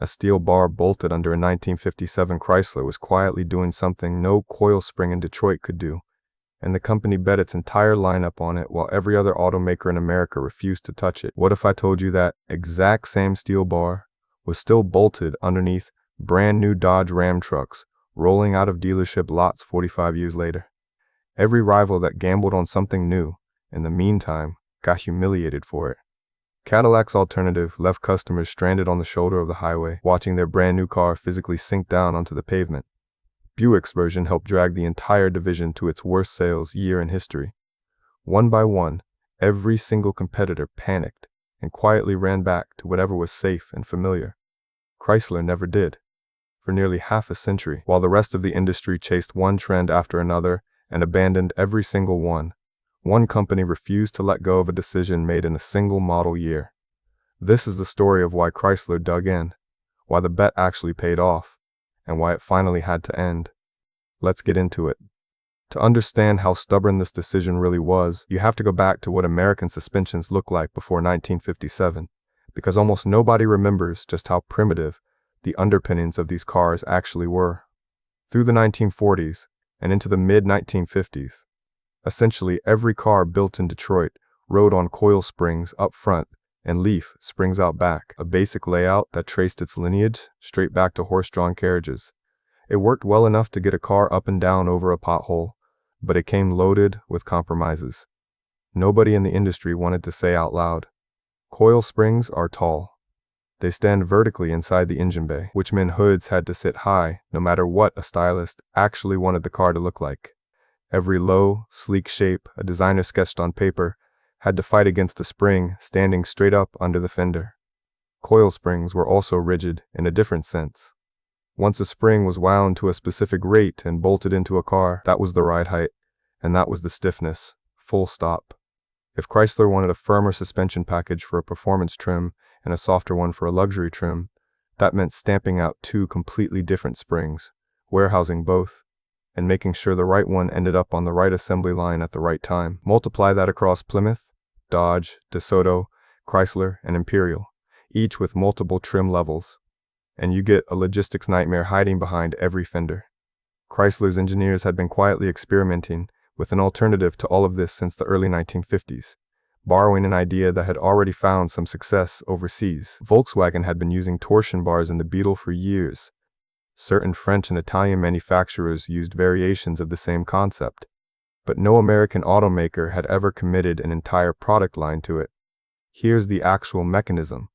A steel bar bolted under a 1957 Chrysler was quietly doing something no coil spring in Detroit could do, and the company bet its entire lineup on it while every other automaker in America refused to touch it. What if I told you that exact same steel bar was still bolted underneath brand new Dodge Ram trucks rolling out of dealership lots 45 years later? Every rival that gambled on something new, in the meantime, got humiliated for it. Cadillac's alternative left customers stranded on the shoulder of the highway, watching their brand new car physically sink down onto the pavement. Buick's version helped drag the entire division to its worst sales year in history. One by one, every single competitor panicked and quietly ran back to whatever was safe and familiar. Chrysler never did. For nearly half a century, while the rest of the industry chased one trend after another and abandoned every single one company refused to let go of a decision made in a single model year. This is the story of why Chrysler dug in, why the bet actually paid off, and why it finally had to end. Let's get into it. To understand how stubborn this decision really was, you have to go back to what American suspensions looked like before 1957, because almost nobody remembers just how primitive the underpinnings of these cars actually were. Through the 1940s and into the mid-1950s, essentially every car built in Detroit rode on coil springs up front and leaf springs out back, a basic layout that traced its lineage straight back to horse-drawn carriages. It worked well enough to get a car up and down over a pothole, but it came loaded with compromises. Nobody in the industry wanted to say out loud, coil springs are tall. They stand vertically inside the engine bay, which meant hoods had to sit high no matter what a stylist actually wanted the car to look like. Every low, sleek shape a designer sketched on paper had to fight against the spring standing straight up under the fender. Coil springs were also rigid in a different sense. Once a spring was wound to a specific rate and bolted into a car, that was the ride height, and that was the stiffness, full stop. If Chrysler wanted a firmer suspension package for a performance trim and a softer one for a luxury trim, that meant stamping out two completely different springs, warehousing both, and making sure the right one ended up on the right assembly line at the right time. Multiply that across Plymouth, Dodge, DeSoto, Chrysler, and Imperial, each with multiple trim levels, and you get a logistics nightmare hiding behind every fender. Chrysler's engineers had been quietly experimenting with an alternative to all of this since the early 1950s, borrowing an idea that had already found some success overseas. Volkswagen had been using torsion bars in the Beetle for years. Certain French and Italian manufacturers used variations of the same concept, but no American automaker had ever committed an entire product line to it. Here's the actual mechanism,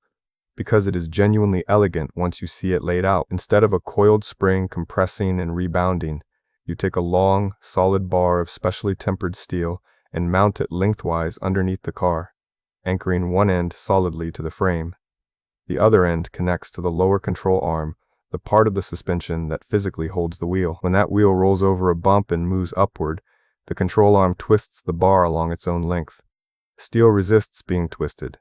because it is genuinely elegant once you see it laid out. Instead of a coiled spring compressing and rebounding, you take a long, solid bar of specially tempered steel and mount it lengthwise underneath the car, anchoring one end solidly to the frame. The other end connects to the lower control arm, the part of the suspension that physically holds the wheel. When that wheel rolls over a bump and moves upward, the control arm twists the bar along its own length. Steel resists being twisted,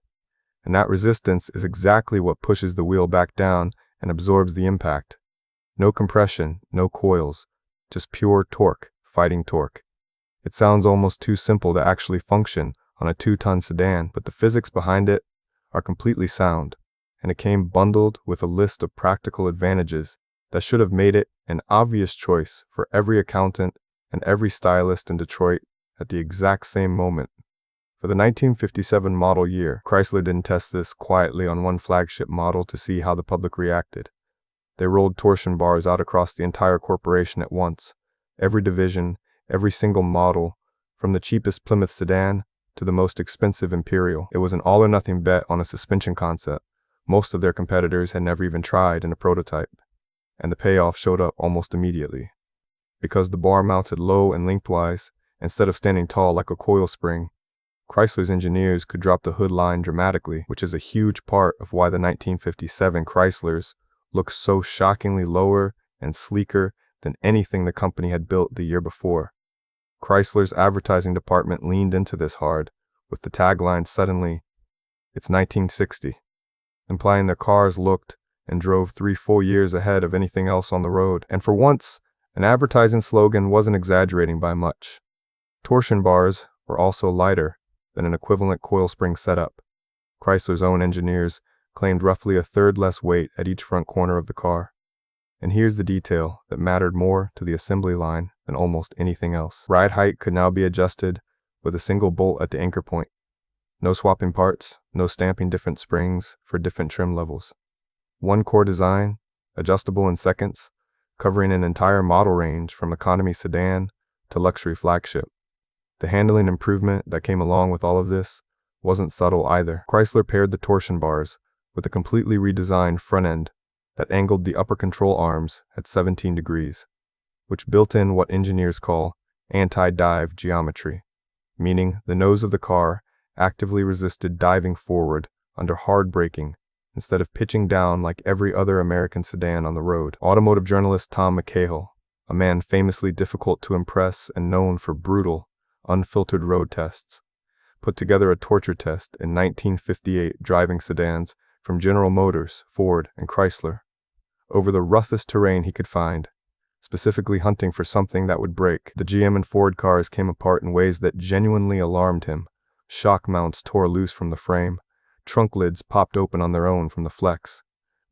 and that resistance is exactly what pushes the wheel back down and absorbs the impact. No compression, no coils, just pure torque fighting torque. It sounds almost too simple to actually function on a 2-ton sedan, but the physics behind it are completely sound, and it came bundled with a list of practical advantages that should have made it an obvious choice for every accountant and every stylist in Detroit at the exact same moment. For the 1957 model year, Chrysler didn't test this quietly on one flagship model to see how the public reacted. They rolled torsion bars out across the entire corporation at once, every division, every single model, from the cheapest Plymouth sedan to the most expensive Imperial. It was an all-or-nothing bet on a suspension concept most of their competitors had never even tried in a prototype, and the payoff showed up almost immediately. Because the bar mounted low and lengthwise, instead of standing tall like a coil spring, Chrysler's engineers could drop the hood line dramatically, which is a huge part of why the 1957 Chryslers look so shockingly lower and sleeker than anything the company had built the year before. Chrysler's advertising department leaned into this hard, with the tagline suddenly, "It's 1960." implying their cars looked and drove 3 full years ahead of anything else on the road. And for once, an advertising slogan wasn't exaggerating by much. Torsion bars were also lighter than an equivalent coil spring setup. Chrysler's own engineers claimed roughly a third less weight at each front corner of the car. And here's the detail that mattered more to the assembly line than almost anything else. Ride height could now be adjusted with a single bolt at the anchor point. No swapping parts, no stamping different springs for different trim levels. One core design, adjustable in seconds, covering an entire model range from economy sedan to luxury flagship. The handling improvement that came along with all of this wasn't subtle either. Chrysler paired the torsion bars with a completely redesigned front end that angled the upper control arms at 17 degrees, which built in what engineers call anti-dive geometry, meaning the nose of the car actively resisted diving forward under hard braking instead of pitching down like every other American sedan on the road. Automotive journalist Tom McCahill, a man famously difficult to impress and known for brutal, unfiltered road tests, put together a torture test in 1958 driving sedans from General Motors, Ford, and Chrysler over the roughest terrain he could find, specifically hunting for something that would break. The GM and Ford cars came apart in ways that genuinely alarmed him. Shock mounts tore loose from the frame, trunk lids popped open on their own from the flex,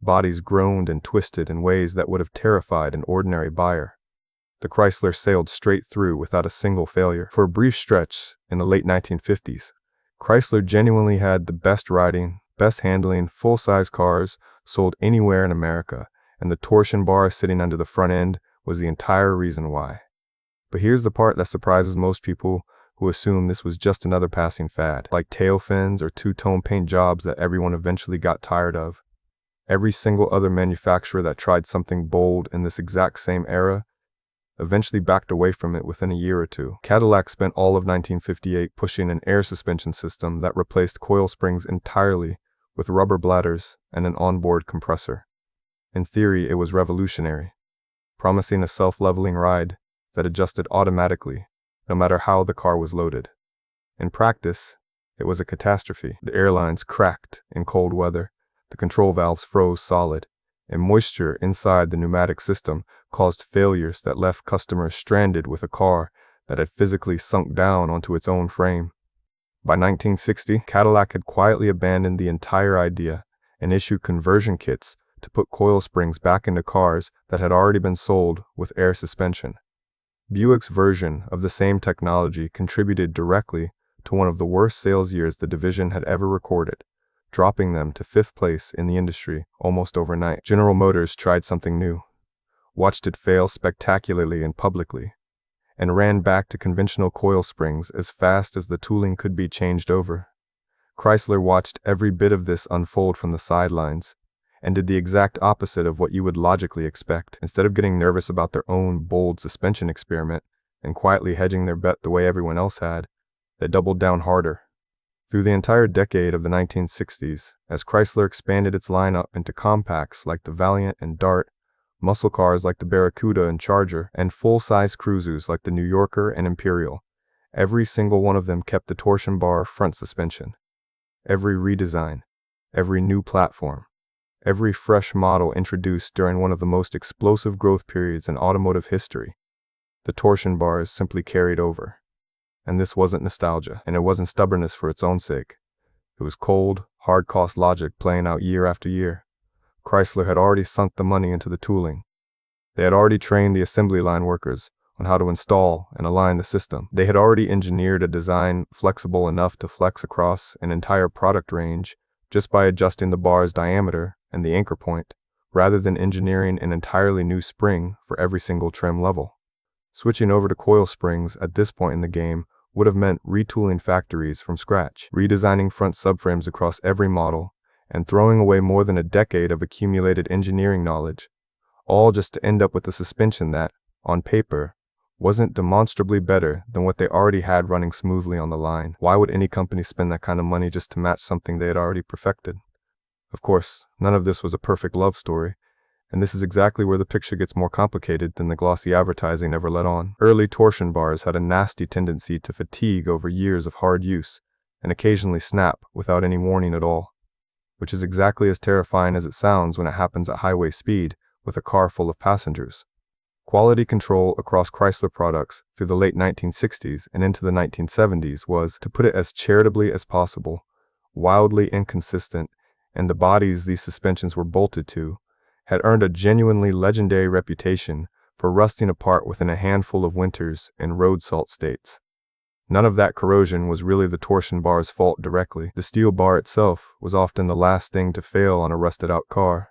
bodies groaned and twisted in ways that would have terrified an ordinary buyer. The Chrysler sailed straight through without a single failure. For a brief stretch in the late 1950s, Chrysler genuinely had the best riding, best handling, full-size cars sold anywhere in America, and the torsion bar sitting under the front end was the entire reason why. But here's the part that surprises most people who assume this was just another passing fad, like tail fins or two-tone paint jobs that everyone eventually got tired of. Every single other manufacturer that tried something bold in this exact same era eventually backed away from it within a year or two. Cadillac spent all of 1958 pushing an air suspension system that replaced coil springs entirely with rubber bladders and an onboard compressor. In theory, it was revolutionary, promising a self-leveling ride that adjusted automatically, no matter how the car was loaded. In practice, it was a catastrophe. The airlines cracked in cold weather, the control valves froze solid, and moisture inside the pneumatic system caused failures that left customers stranded with a car that had physically sunk down onto its own frame. By 1960, Cadillac had quietly abandoned the entire idea and issued conversion kits to put coil springs back into cars that had already been sold with air suspension. Buick's version of the same technology contributed directly to one of the worst sales years the division had ever recorded, dropping them to 5th place in the industry almost overnight. General Motors tried something new, watched it fail spectacularly and publicly, and ran back to conventional coil springs as fast as the tooling could be changed over. Chrysler watched every bit of this unfold from the sidelines, and did the exact opposite of what you would logically expect. Instead of getting nervous about their own bold suspension experiment and quietly hedging their bet the way everyone else had, they doubled down harder. Through the entire decade of the 1960s, as Chrysler expanded its lineup into compacts like the Valiant and Dart, muscle cars like the Barracuda and Charger, and full-size cruisers like the New Yorker and Imperial, every single one of them kept the torsion bar front suspension. Every redesign, every new platform, every fresh model introduced during one of the most explosive growth periods in automotive history, the torsion bars simply carried over. And this wasn't nostalgia, and it wasn't stubbornness for its own sake. It was cold, hard-cost logic playing out year after year. Chrysler had already sunk the money into the tooling. They had already trained the assembly line workers on how to install and align the system. They had already engineered a design flexible enough to flex across an entire product range just by adjusting the bar's diameter and the anchor point, rather than engineering an entirely new spring for every single trim level. Switching over to coil springs at this point in the game would have meant retooling factories from scratch, redesigning front subframes across every model, and throwing away more than a decade of accumulated engineering knowledge, all just to end up with a suspension that, on paper, wasn't demonstrably better than what they already had running smoothly on the line. Why would any company spend that kind of money just to match something they had already perfected? Of course, none of this was a perfect love story, and this is exactly where the picture gets more complicated than the glossy advertising ever let on. Early torsion bars had a nasty tendency to fatigue over years of hard use, and occasionally snap without any warning at all, which is exactly as terrifying as it sounds when it happens at highway speed with a car full of passengers. Quality control across Chrysler products through the late 1960s and into the 1970s was, to put it as charitably as possible, wildly inconsistent and the bodies these suspensions were bolted to had earned a genuinely legendary reputation for rusting apart within a handful of winters in road salt states. None of that corrosion was really the torsion bar's fault directly. The steel bar itself was often the last thing to fail on a rusted-out car,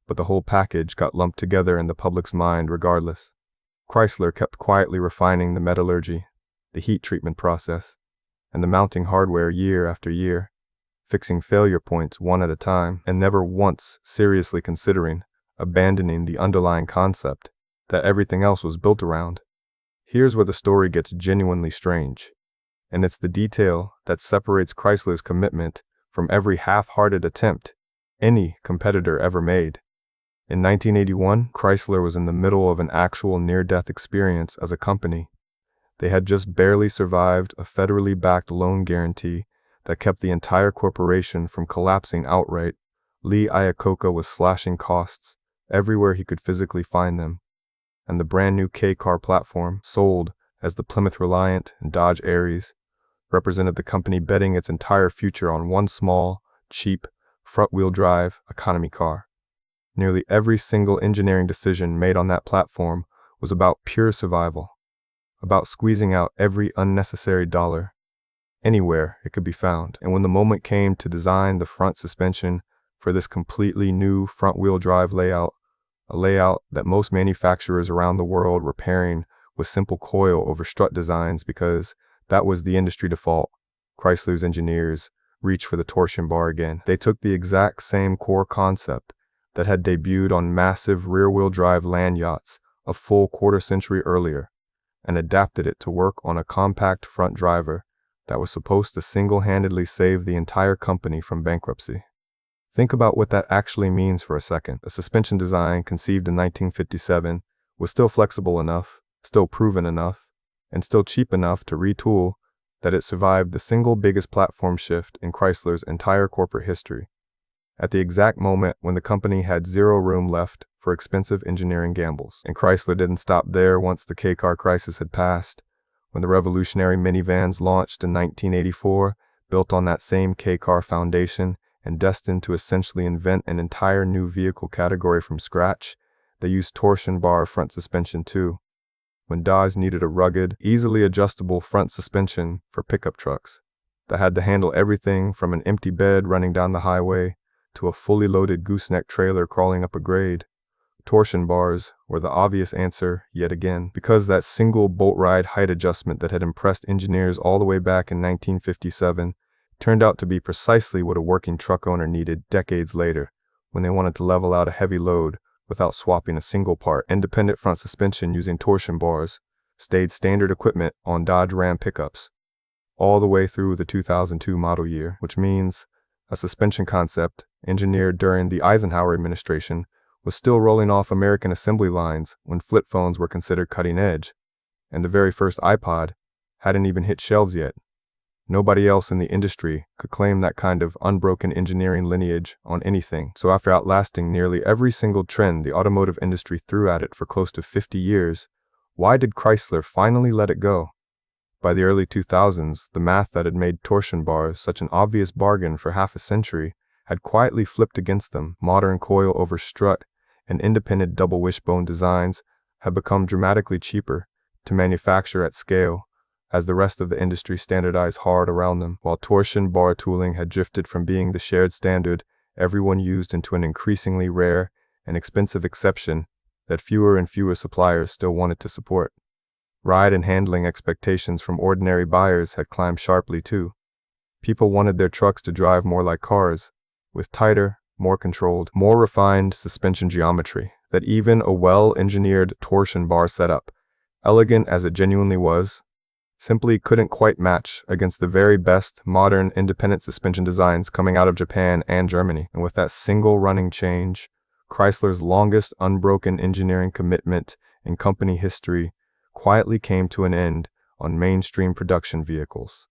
but the whole package got lumped together in the public's mind regardless. Chrysler kept quietly refining the metallurgy, the heat treatment process, and the mounting hardware year after year, fixing failure points one at a time, and never once seriously considering abandoning the underlying concept that everything else was built around. Here's where the story gets genuinely strange, and it's the detail that separates Chrysler's commitment from every half-hearted attempt any competitor ever made. In 1981, Chrysler was in the middle of an actual near-death experience as a company. They had just barely survived a federally backed loan guarantee that kept the entire corporation from collapsing outright. Lee Iacocca was slashing costs everywhere he could physically find them, and the brand new K-car platform, sold as the Plymouth Reliant and Dodge Aries, represented the company betting its entire future on one small, cheap, front-wheel drive economy car. Nearly every single engineering decision made on that platform was about pure survival, about squeezing out every unnecessary dollar anywhere it could be found. And when the moment came to design the front suspension for this completely new front-wheel drive layout, a layout that most manufacturers around the world were pairing with simple coil over strut designs because that was the industry default, Chrysler's engineers reached for the torsion bar again. They took the exact same core concept that had debuted on massive rear-wheel drive land yachts a full quarter-century earlier and adapted it to work on a compact front driver that was supposed to single-handedly save the entire company from bankruptcy. Think about what that actually means for a second. A suspension design conceived in 1957 was still flexible enough, still proven enough, and still cheap enough to retool that it survived the single biggest platform shift in Chrysler's entire corporate history, at the exact moment when the company had zero room left for expensive engineering gambles. And Chrysler didn't stop there once the K-car crisis had passed. When the revolutionary minivans launched in 1984, built on that same K-car foundation and destined to essentially invent an entire new vehicle category from scratch, they used torsion bar front suspension too. When Dodge needed a rugged, easily adjustable front suspension for pickup trucks that had to handle everything from an empty bed running down the highway to a fully loaded gooseneck trailer crawling up a grade, torsion bars were the obvious answer yet again, because that single bolt ride height adjustment that had impressed engineers all the way back in 1957 turned out to be precisely what a working truck owner needed decades later when they wanted to level out a heavy load without swapping a single part. Independent front suspension using torsion bars stayed standard equipment on Dodge Ram pickups all the way through the 2002 model year, which means a suspension concept engineered during the Eisenhower administration was still rolling off American assembly lines when flip phones were considered cutting edge, and the very first iPod hadn't even hit shelves yet. Nobody else in the industry could claim that kind of unbroken engineering lineage on anything. So after outlasting nearly every single trend the automotive industry threw at it for close to 50 years, why did Chrysler finally let it go? By the early 2000s, the math that had made torsion bars such an obvious bargain for half a century had quietly flipped against them. Modern coil over strut and independent double wishbone designs had become dramatically cheaper to manufacture at scale as the rest of the industry standardized hard around them, while torsion bar tooling had drifted from being the shared standard everyone used into an increasingly rare and expensive exception that fewer and fewer suppliers still wanted to support. Ride and handling expectations from ordinary buyers had climbed sharply too. People wanted their trucks to drive more like cars, with tighter, more controlled, more refined suspension geometry that even a well-engineered torsion bar setup, elegant as it genuinely was, simply couldn't quite match against the very best modern independent suspension designs coming out of Japan and Germany. And with that single running change, Chrysler's longest unbroken engineering commitment in company history quietly came to an end on mainstream production vehicles.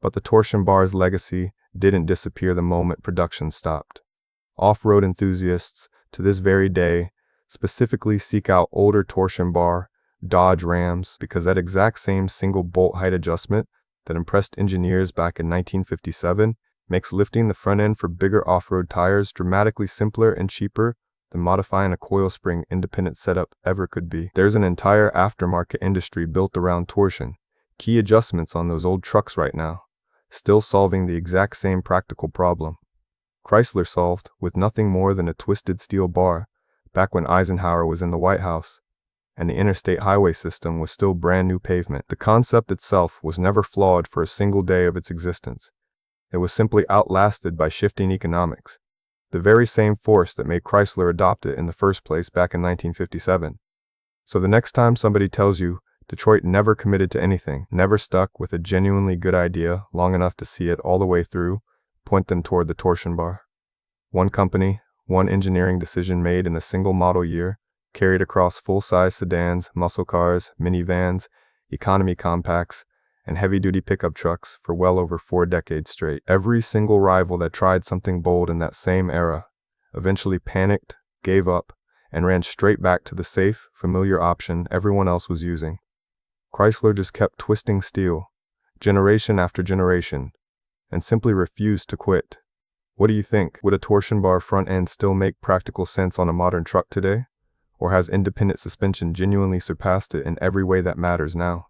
But the torsion bar's legacy didn't disappear the moment production stopped. Off-road enthusiasts, to this very day, specifically seek out older torsion bar Dodge Rams because that exact same single bolt height adjustment that impressed engineers back in 1957 makes lifting the front end for bigger off-road tires dramatically simpler and cheaper than modifying a coil spring independent setup ever could be. There's an entire aftermarket industry built around torsion, key adjustments on those old trucks right now, still solving the exact same practical problem Chrysler solved with nothing more than a twisted steel bar back when Eisenhower was in the White House, and the interstate highway system was still brand new pavement. The concept itself was never flawed for a single day of its existence. It was simply outlasted by shifting economics, the very same force that made Chrysler adopt it in the first place back in 1957. So the next time somebody tells you Detroit never committed to anything, never stuck with a genuinely good idea long enough to see it all the way through, point them toward the torsion bar. One company, one engineering decision made in a single model year, carried across full-size sedans, muscle cars, minivans, economy compacts, and heavy-duty pickup trucks for well over 4 decades straight. Every single rival that tried something bold in that same era eventually panicked, gave up, and ran straight back to the safe, familiar option everyone else was using. Chrysler just kept twisting steel, generation after generation, and simply refused to quit. What do you think? Would a torsion bar front end still make practical sense on a modern truck today? Or has independent suspension genuinely surpassed it in every way that matters now?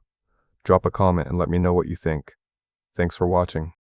Drop a comment and let me know what you think. Thanks for watching.